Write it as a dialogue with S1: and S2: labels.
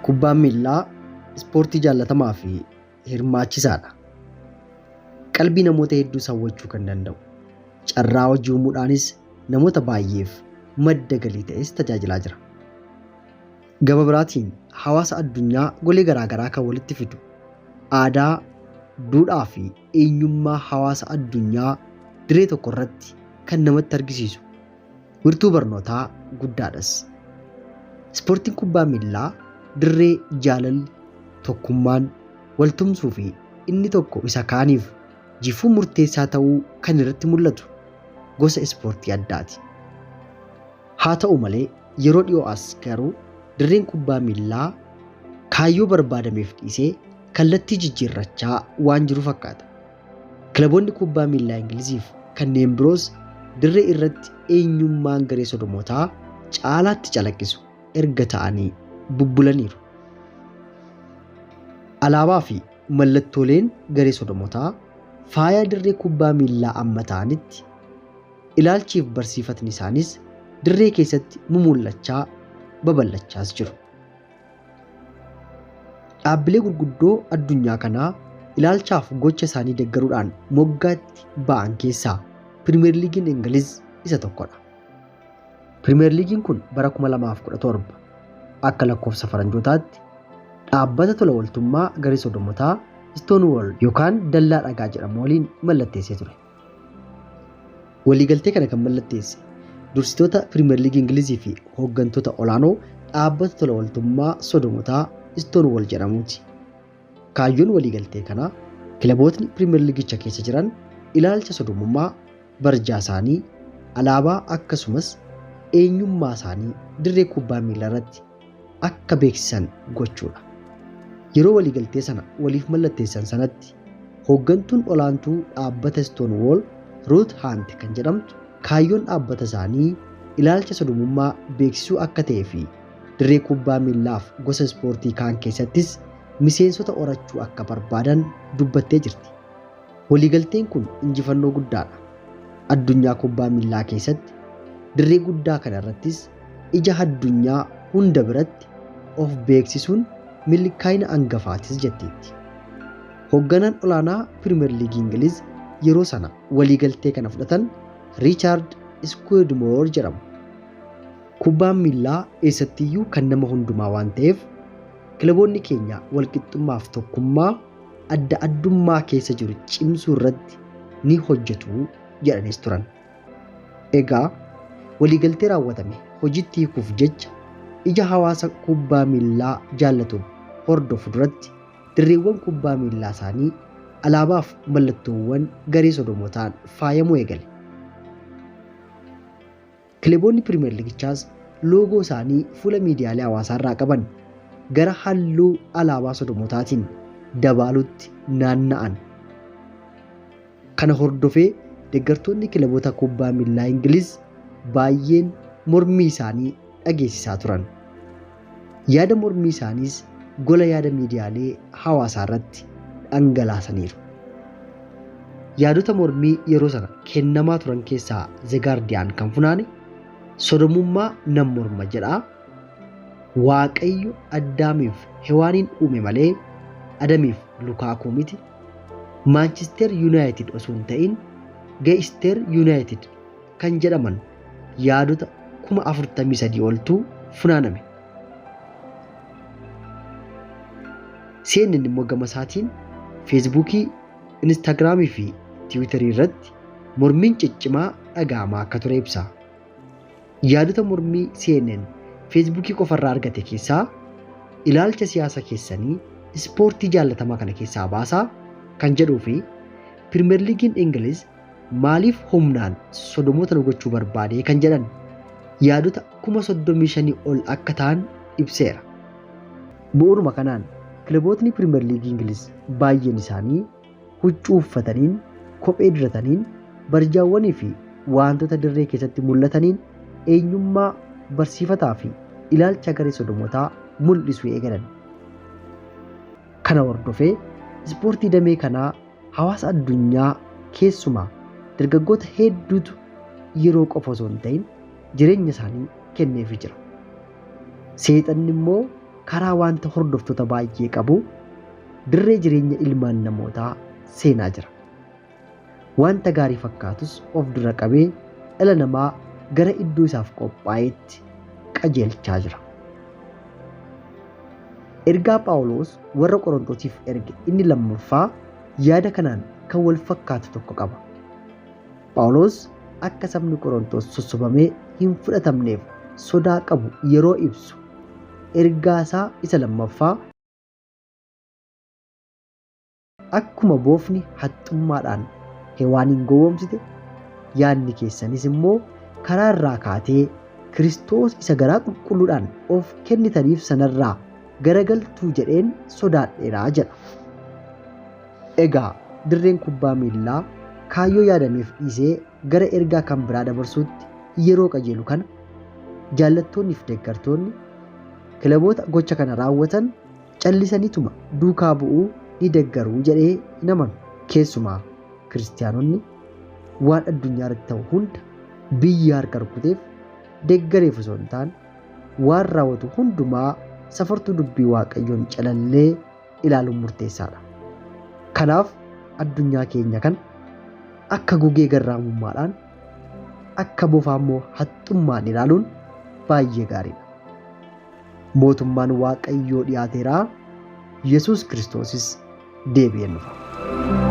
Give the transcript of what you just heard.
S1: Kubbaan miillaa ispoortii jaallatamaa fi hirmaachisaadha. Qalbii namoota hedduu hawwachuu kan danda'u, carraa hojii uumuudhaanis namoota baay'eef madda galii ta'es tajaajilaa jira. Gama biraatiin hawaasa addunyaa golee garaagaraa kan walitti fidu, aadaa, duudhaa fi eenyummaa hawaasa addunyaa diree tokko irratti kan namatti argisiisu, wiirtuu barnootaa guddaadhas. Ispoortiin kubbaa miillaa dirree jaalalli, tokkummaan, waltumsuu fi inni tokko isa kaaniif jifuu murteessaa ta'uu kan irratti mul'atu gosa ispoortii addaati. Haa ta'u malee yeroo dhiyoo as garuu dirreen kubbaa miillaa kaayyoo barbaadameef dhiisee kallattii jijjiirrachaa waan jiru fakkaata. Kilaboonni kubbaa miillaa Ingiliziif kanneen biroos dirree irratti eenyummaan garee sodomootaa caalaatti calaqqisu erga ta'anii bubbulaniiru. Alaabaa fi mallattooleen garee sodomootaa faayaa dirree kubbaa miillaa amma ta'anitti ilaalchiif barsiifatni isaanis dirree keessatti mumullachaa babal'achaas jiru. Dhaabbilee gurguddoo addunyaa kanaa ilaalchaaf gocha isaanii deeggaruudhaan moggaatti ba'an keessaa Pirimeer Liigiin Ingiliz isa tokkodha. Pirimeer Liigiin kun bara 2017 akka lakkoofsa faranjootaatti dhaabbata tola ooltummaa garee sodomotaa Stonewall yookaan dallaa dhagaa jedhamu waliin mallatteessee ture. Waliigaltee kana kan mallatteesse dursitoota Pirimeer Liigii Ingilizii fi hooggantoota olaanoo dhaabbata tola ooltummaa sodomotaa Stonewall jedhamuuti. Kaayyoon waliigaltee kanaa kilabootni Pirimeer Liigicha keessa jiran ilaalcha sodomummaa barjaa isaanii, alaabaa akkasumas eenyummaa isaanii dirree kubbaa miillaa irratti akka beeksisan gochuudha. Yeroo waliigaltee sana waliif mallatteessan sanatti hooggantuun olaantuu dhaabbata Stonewall Ruth Hunt kan jedhamtu kaayyoon dhaabbata isaanii ilaalcha sodomummaa beeksisuu akka ta'ee fi dirree kubbaa miillaaf gosa ispoortii kaan keessattis miseensota horachuu akka barbaadan dubbattee jirti. Waliigalteen kun injifannoo guddaadha. Addunyaa kubbaa miillaa keessatti dirree guddaa kana irrattis ija addunyaa hunda biratti of beeksisuun milkaa'ina hangafaatis jetteetti. Hoogganaan olaanaa Pirimeer Liigii Ingiliz yeroo sana waliigaltee kana fudhatan Riichaard Skudmoor jedhamu. Kubbaan miillaa eessattiyyuu kan nama hundumaa waan ta'eef kilaboonni keenya walqixxummaaf tokkummaa adda addummaa keessa jiru cimsuu irratti ni hojjetu jedhanis turan. Egaa waliigaltee raawwatame hojiitti hiikuuf jecha ija hawaasa kubbaa miillaa jaallatuun hordofu duratti dirreewwan kubbaa miillaa isaanii alaabaaf mallattoowwan garee sodomotaan faayamuu eegale. Kilaboonni Pirimeer Liigichaas loogoo isaanii fuula miidiyaalee hawaasaa irraa qaban gara halluu alaabaa sodomotaatiin dabaalutti naanna'an. Kana hordofee deeggartoonni kilaboota kubbaa miillaa Ingiliz baay'een mormii isaanii dhageessisaa turan. Yaada mormii isaaniis gola yaada miidiyaalee hawaasaa irratti dhangalaasaniiru. Yaadota mormii yeroo sana kennamaa turan keessaa The Guardian kan funaane sodomummaa nan morma jedhaa, Waaqayyo Addaamiif Hewaaniin uume malee Adamiif Lukaakuu miti, Maanchister Yuunaayitid osoo hin ta'in Ge'ister Yuunaayitid kan jedhaman yaadota 43,000 oltu funaaname. CNN immoo gama isaatiin Feesbuukii, Instaagiraamii fi Tiwiitarii irratti mormiin ciccimaa dhaga'amaa akka ture ibsa. Yaadota mormii CNN Feesbuukii qofarraa argate keessaa ilaalcha siyaasa keessanii ispoortii jaallatamaa kana keessaa baasaa kan jedhuu fi Pirimeer Liigiin Ingiliz maaliif humnaan sodomoota gochuu barbaade kan jedhan yaadota 35,000 ol akka ta'an ibseera. Bu'uuruma kanaan kilabootni Pirimeer Liigii Ingiliz baay'een isaanii huccuu uffataniin, kophee dirataniin, barjaawwanii fi wantoota dirree keessatti mul'ataniin eenyummaa barsiifataa fi ilaalcha garee sodomotaa mul'isuu eegalan. Kana hordofee ispoortii damee kanaa hawaasa addunyaa keessumaa dargaggoota hedduutu yeroo qofa osoo hin ta'in jireenya isaanii kenneefii jira. Seexanni immoo karaa wanta hordoftoota baay'ee qabu dirree jireenya ilmaan namootaa seenaa jira. Wanta gaarii fakkaatus of dura qabee dhala namaa gara iddoo isaaf qophaa'etti qajeelchaa jira. Ergaa Phaawulos warra Qorontosiif erge inni lammaffaa yaada kanaan kan wal fakkaatu tokko qaba. Phaawulos akka sabni Qorontos sossobamee hin fudhatamneef sodaa qabu yeroo ibsu ergaa isaa isa lammaffaa akkuma boofni haxxummaadhaan Hewaanin gowwoomsite yaadni keessanis immoo karaa irraa kaatee Kiristoos isa garaa qulqulluudhaan of kennitaniif sanarraa garagaltuu jedheen sodaadheeraa jedha. Egaa dirreen kubbaa miillaa kaayyoo yaadameef dhiisee gara ergaa kan biraa dabarsuutti yeroo qajeelu kana jaallattoonnii fi deeggartoonni kilaboota gocha kana raawwatan callisaniituma duukaa bu'uu ni deeggaruu jedhee hin amanu. Keessumaa kiristaanonni waan addunyaa irratti ta'u hunda biyya harka rukuteef deeggareef osoo hin taane waan raawwatu hundumaa safartuu dubbii waaqayyoon calallee ilaaluun murteessaadha. Kanaaf addunyaa keenya kan akka gugee garraamummaadhaan akka bofaa immoo haxxummaan ilaaluun baay'ee gaariidha. Mootummaan waaqayyoo dhiyaateeraa. Yesuus Kiristoosis deebi'ee dhufa.